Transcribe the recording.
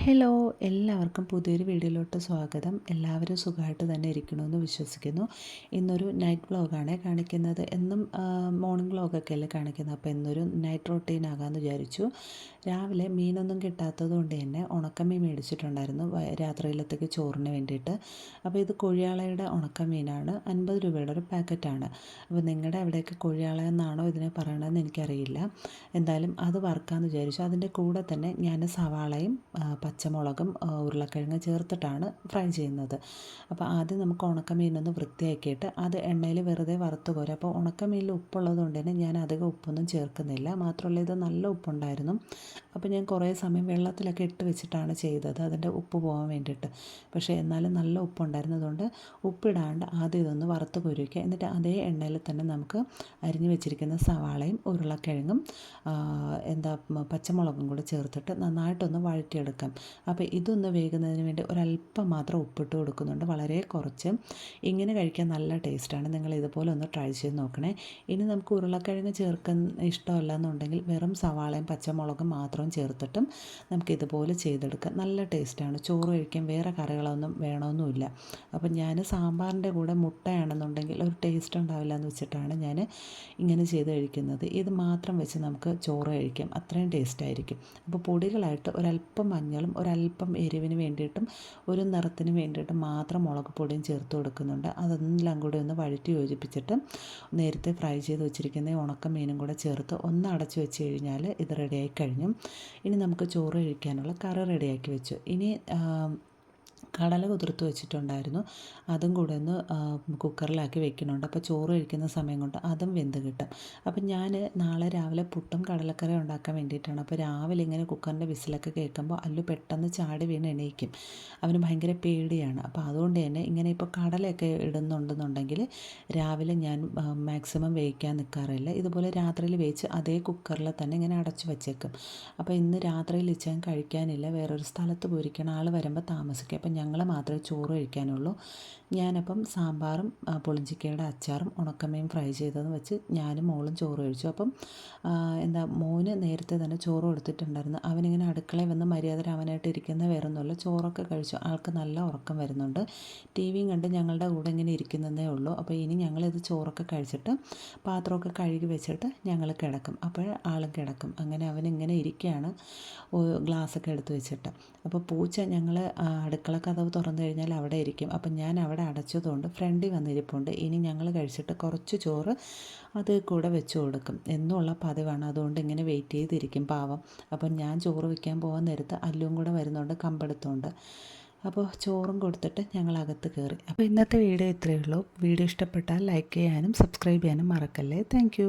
Hello, എല്ലാവർക്കും പുതിയൊരു വീഡിയോയിലോട്ട് സ്വാഗതം. എല്ലാവരും സുഖമായിട്ട് തന്നെ ഇരിക്കണമെന്ന് വിശ്വസിക്കുന്നു. ഇന്നൊരു നൈറ്റ് വ്ളോഗാണ് കാണിക്കുന്നത്. എന്നും മോർണിംഗ് വ്ളോഗൊക്കെ അല്ലേ കാണിക്കുന്നത്. അപ്പോൾ ഇന്നൊരു നൈറ്റ് റൊട്ടീൻ ആകാമെന്ന് വിചാരിച്ചു. രാവിലെ മീനൊന്നും കിട്ടാത്തത് കൊണ്ട് തന്നെ ഉണക്കമീൻ മേടിച്ചിട്ടുണ്ടായിരുന്നു രാത്രിയിലത്തേക്ക് ചോറിന് വേണ്ടിയിട്ട്. അപ്പോൾ ഇത് കൊഴിയാളയുടെ ഉണക്കമീനാണ്. 50 രൂപയുടെ ഒരു പാക്കറ്റാണ്. അപ്പോൾ നിങ്ങളുടെ അവിടെയൊക്കെ കൊഴിയാള എന്നാണോ ഇതിനെ പറയണതെന്ന് എനിക്കറിയില്ല. എന്തായാലും അത് വറുക്കാമെന്ന് വിചാരിച്ചു. അതിൻ്റെ കൂടെ തന്നെ ഞാൻ സവാളയും പച്ചമുളകും ഉരുളക്കിഴങ്ങ് ചേർത്തിട്ടാണ് ഫ്രൈ ചെയ്യുന്നത്. അപ്പോൾ ആദ്യം നമുക്ക് ഉണക്കമീനൊന്ന് വൃത്തിയാക്കിയിട്ട് അത് എണ്ണയിൽ വെറുതെ വറുത്ത് കോരാം. അപ്പോൾ ഉണക്കമീനിൽ ഉപ്പുള്ളത് കൊണ്ട് തന്നെ ഞാൻ അധികം ഉപ്പൊന്നും ചേർക്കുന്നില്ല. മാത്രമല്ല ഇത് നല്ല ഉപ്പുണ്ടായിരുന്നു. അപ്പോൾ ഞാൻ കുറേ സമയം വെള്ളത്തിലൊക്കെ ഇട്ട് വെച്ചിട്ടാണ് ചെയ്തത്, അതിൻ്റെ ഉപ്പ് പോകാൻ വേണ്ടിയിട്ട്. പക്ഷേ എന്നാലും നല്ല ഉപ്പുണ്ടായിരുന്നതുകൊണ്ട് ഉപ്പിടാണ്ട് ആദ്യം ഇതൊന്ന് വറുത്ത് കോരിക്കുക. എന്നിട്ട് അതേ എണ്ണയിൽ തന്നെ നമുക്ക് അരിഞ്ഞു വെച്ചിരിക്കുന്ന സവാളയും ഉരുളക്കിഴങ്ങും പച്ചമുളകും കൂടി ചേർത്തിട്ട് നന്നായിട്ടൊന്ന് വഴറ്റിയെടുക്കാം. അപ്പോൾ ഇതൊന്ന് വേകുന്നതിന് വേണ്ടി ഒരല്പം മാത്രം ഉപ്പിട്ട് കൊടുക്കുന്നുണ്ട്, വളരെ കുറച്ച്. ഇങ്ങനെ കഴിക്കാൻ നല്ല ടേസ്റ്റാണ്. നിങ്ങൾ ഇതുപോലെ ഒന്ന് ട്രൈ ചെയ്ത് നോക്കണേ. ഇനി നമുക്ക് ഉരുളക്കിഴങ്ങ് ചേർക്കാൻ ഇഷ്ടമല്ല എന്നുണ്ടെങ്കിൽ വെറും സവാളയും പച്ചമുളകും മാത്രം ചേർത്തിട്ടും നമുക്ക് ഇതുപോലെ ചെയ്തെടുക്കാം. നല്ല ടേസ്റ്റാണ്. ചോറ് കഴിക്കാൻ വേറെ കറികളൊന്നും വേണമെന്നുമില്ല. അപ്പം ഞാൻ സാമ്പാറിൻ്റെ കൂടെ മുട്ടയാണെന്നുണ്ടെങ്കിൽ ഒരു ടേസ്റ്റ് ഉണ്ടാവില്ല എന്ന് വെച്ചിട്ടാണ് ഞാൻ ഇങ്ങനെ ചെയ്ത് കഴിക്കുന്നത്. ഇത് മാത്രം വെച്ച് നമുക്ക് ചോറ് കഴിക്കാം, അത്രയും ടേസ്റ്റായിരിക്കും. അപ്പോൾ പൊടികളായിട്ട് ഒരല്പം മഞ്ഞളും ഒരല്പം എരിവിന് വേണ്ടിയിട്ടും ഒരു നിറത്തിന് വേണ്ടിയിട്ടും മാത്രം മുളക് പൊടിയും ചേർത്ത് കൊടുക്കുന്നുണ്ട്. അതെല്ലാം കൂടി ഒന്ന് വഴറ്റി യോജിപ്പിച്ചിട്ട് നേരത്തെ ഫ്രൈ ചെയ്ത് വെച്ചിരിക്കുന്ന ഉണക്ക മീനും കൂടെ ചേർത്ത് ഒന്ന് അടച്ചു വെച്ച് കഴിഞ്ഞാൽ ഇത് റെഡിയായി കഴിഞ്ഞു. ഇനി നമുക്ക് ചോറ് കഴിക്കാനുള്ള കറി റെഡിയാക്കി വെച്ചു. ഇനി കടല കുതിർത്ത് വെച്ചിട്ടുണ്ടായിരുന്നു, അതും കൂടെ ഒന്ന് കുക്കറിലാക്കി വെക്കുന്നുണ്ട്. അപ്പോൾ ചോറ് കഴിക്കുന്ന സമയം കൊണ്ട് അതും വെന്ത് കിട്ടും. അപ്പം ഞാൻ നാളെ രാവിലെ പുട്ടും കടലക്കറി ഉണ്ടാക്കാൻ വേണ്ടിയിട്ടാണ്. അപ്പോൾ രാവിലെ ഇങ്ങനെ കുക്കറിൻ്റെ വിസിലൊക്കെ കേൾക്കുമ്പോൾ അല്ലു പെട്ടെന്ന് ചാടി വീണ് എണീക്കും. അവന് ഭയങ്കര പേടിയാണ്. അപ്പോൾ അതുകൊണ്ട് തന്നെ ഇങ്ങനെ ഇപ്പോൾ കടലയൊക്കെ ഇടുന്നുണ്ടെന്നുണ്ടെങ്കിൽ രാവിലെ ഞാൻ മാക്സിമം വേവിക്കാൻ നിൽക്കാറില്ല. ഇതുപോലെ രാത്രിയിൽ വേവിച്ച് അതേ കുക്കറിൽ തന്നെ ഇങ്ങനെ അടച്ചു വച്ചേക്കും. അപ്പോൾ ഇന്ന് രാത്രിയിൽ ഇച്ചാൻ കഴിക്കാനില്ല, വേറൊരു സ്ഥലത്ത് പോയിരിക്കണം, ആൾ വരുമ്പോൾ താമസിക്കും. അപ്പം ഞങ്ങൾ മാത്രമേ ചോറ് കഴിക്കാനുള്ളൂ. ഞാനപ്പം സാമ്പാറും പുളിഞ്ചിക്കയുടെ അച്ചാറും ഉണക്കമീൻ ഫ്രൈ ചെയ്തതെന്ന് വെച്ച് ഞാനും മോളും ചോറ് കഴിച്ചു. അപ്പം മോന് നേരത്തെ തന്നെ ചോറ് കൊടുത്തിട്ടുണ്ടായിരുന്നു. അവനിങ്ങനെ അടുക്കളയിൽ വന്ന് മര്യാദ രാമനായിട്ട് ഇരിക്കുന്ന വേറൊന്നുമില്ല, ചോറൊക്കെ കഴിച്ചു. ആൾക്ക് നല്ല ഉറക്കം വരുന്നുണ്ട്. ടി വിയും കണ്ട് ഞങ്ങളുടെ കൂടെ ഇങ്ങനെ ഇരിക്കുന്നതേ ഉള്ളൂ. അപ്പോൾ ഇനി ഞങ്ങളിത് ചോറൊക്കെ കഴിച്ചിട്ട് പാത്രമൊക്കെ കഴുകി വെച്ചിട്ട് ഞങ്ങൾ കിടക്കും. അപ്പോൾ ആളും കിടക്കും. അങ്ങനെ അവനിങ്ങനെ ഇരിക്കുകയാണ് ഗ്ലാസ്സൊക്കെ എടുത്ത് വെച്ചിട്ട്. അപ്പോൾ പൂച്ച ഞങ്ങൾ അടുക്കള കതവ് തുറന്നു കഴിഞ്ഞാൽ അവിടെ ഇരിക്കും. അപ്പം ഞാൻ അവിടെ അടച്ചതുകൊണ്ട് ഫ്രണ്ടിൽ വന്നിരിപ്പുണ്ട്. ഇനി ഞങ്ങൾ കഴിച്ചിട്ട് കുറച്ച് ചോറ് അത് കൂടെ വെച്ച് കൊടുക്കും എന്നുള്ള പതിവാണ്. അതുകൊണ്ട് ഇങ്ങനെ വെയിറ്റ് ചെയ്തിരിക്കും പാവം. അപ്പം ഞാൻ ചോറ് വയ്ക്കാൻ പോകാൻ നേരത്ത് അല്ലും കൂടെ വരുന്നുണ്ട്, കമ്പെടുത്തുകൊണ്ട്. അപ്പോൾ ചോറും കൊടുത്തിട്ട് ഞങ്ങൾ അകത്ത് കയറി. അപ്പോൾ ഇന്നത്തെ വീഡിയോ ഇത്രയേ ഉള്ളൂ. വീഡിയോ ഇഷ്ടപ്പെട്ടാൽ ലൈക്ക് ചെയ്യാനും സബ്സ്ക്രൈബ് ചെയ്യാനും മറക്കല്ലേ. താങ്ക്